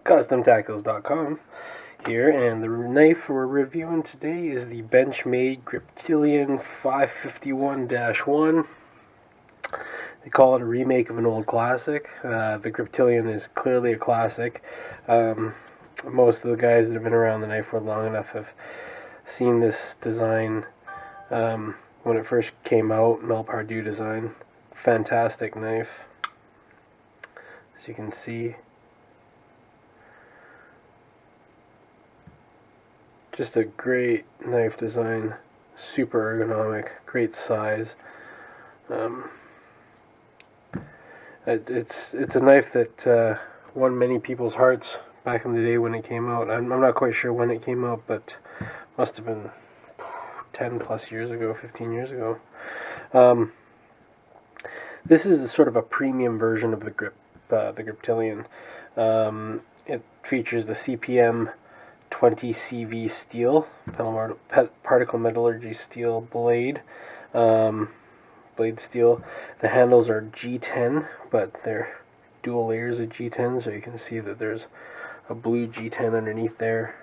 CustomTackles.com here, and the knife we're reviewing today is the Benchmade Griptillian 551-1. They call it a remake of an old classic. The Griptillian is clearly a classic. Most of the guys that have been around the knife world long enough have seen this design when it first came out. Mel Pardue design. Fantastic knife. As you can see, just a great knife design, super ergonomic, great size. It's a knife that won many people's hearts back in the day when it came out. I'm not quite sure when it came out, but must have been 10 plus years ago, 15 years ago. This is sort of a premium version of the Griptillian. It features the CPM 20 CV steel, particle metallurgy steel blade, steel. The handles are G10, but they're dual layers of G10, so you can see that there's a blue G10 underneath there,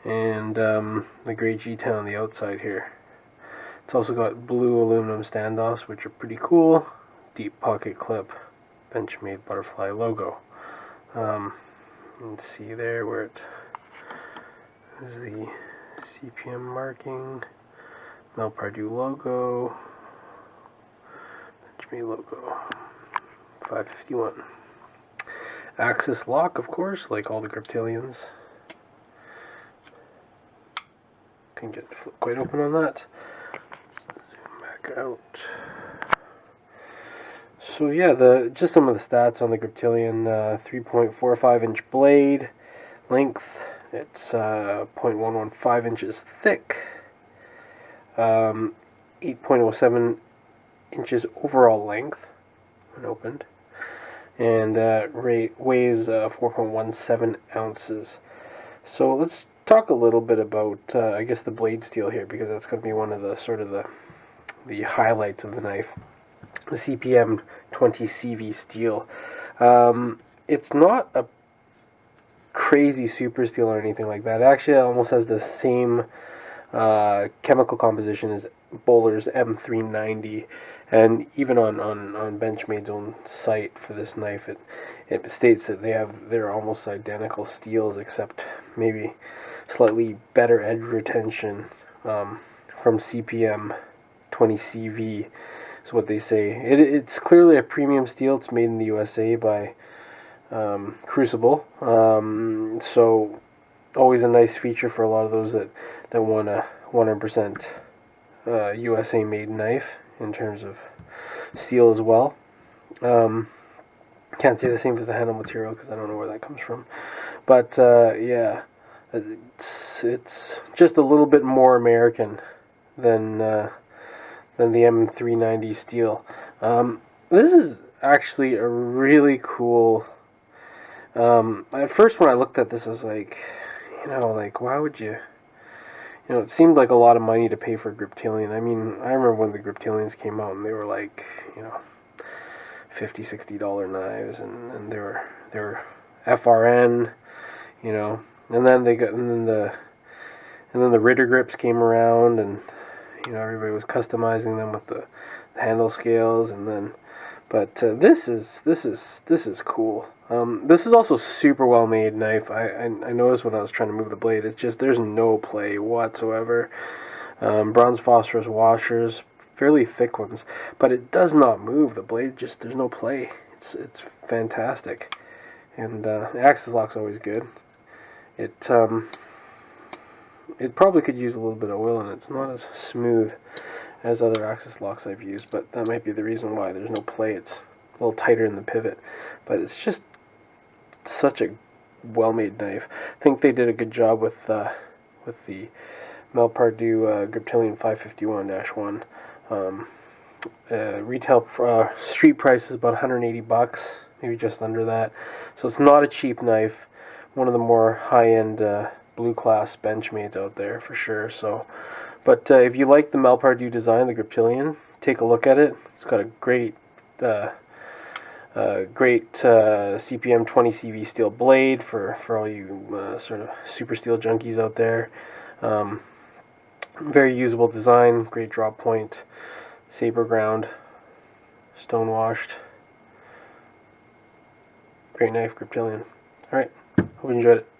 and the gray G10 on the outside here. It's also got blue aluminum standoffs, which are pretty cool. Deep pocket clip, Benchmade butterfly logo. You can see there where it is the CPM marking, Mel Pardue logo, Benchmade logo, 551. Axis lock, of course, like all the Griptillians. Can get the flip quite open on that. Zoom back out. So yeah, just some of the stats on the Griptillian. 3.45 inch blade length. It's 0.115 inches thick. 8.07 inches overall length when opened, and weighs 4.17 ounces. So let's talk a little bit about I guess the blade steel here, because that's going to be one of the sort of the highlights of the knife. The CPM 20 CV steel. It's not a crazy super steel or anything like that. Actually, it almost has the same chemical composition as Bowler's M390, and even on Benchmade's own site for this knife, it states that they're almost identical steels, except maybe slightly better edge retention from CPM 20 CV. Is what they say. It's clearly a premium steel. It's made in the USA by Crucible, so always a nice feature for a lot of those that want a 100% USA made knife in terms of steel as well. Can't say the same for the handle material because I don't know where that comes from, but yeah, it's just a little bit more American than the M390 steel. This is actually a really cool. At first, when I looked at this, I was like, why would you? It seemed like a lot of money to pay for a Griptillian. I mean, I remember when the Griptillians came out, and they were like, $50, $60 knives, and they were FRN, and then the Ritter grips came around, and everybody was customizing them with the handle scales, but this is cool. This is also super well made knife. I noticed when I was trying to move the blade, it's just there's no play whatsoever. Bronze phosphorus washers, fairly thick ones, but it does not move. The blade there's no play. It's fantastic, and axis lock's always good. It probably could use a little bit of oil, and it's not as smooth as other axis locks I've used, but that might be the reason why there's no play. It's a little tighter in the pivot, but it's just such a well-made knife. I think they did a good job with the Mel Pardue Griptillian 551-1. Retail street price is about $180, maybe just under that. So it's not a cheap knife. One of the more high-end blue class Benchmades out there for sure. So, but if you like the Mel Pardue design, the Griptillian, take a look at it. It's got a great Great CPM 20 CV steel blade for all you sort of super steel junkies out there. Very usable design, great drop point, saber ground, stone washed. Great knife, Griptillian. Alright, hope you enjoyed it.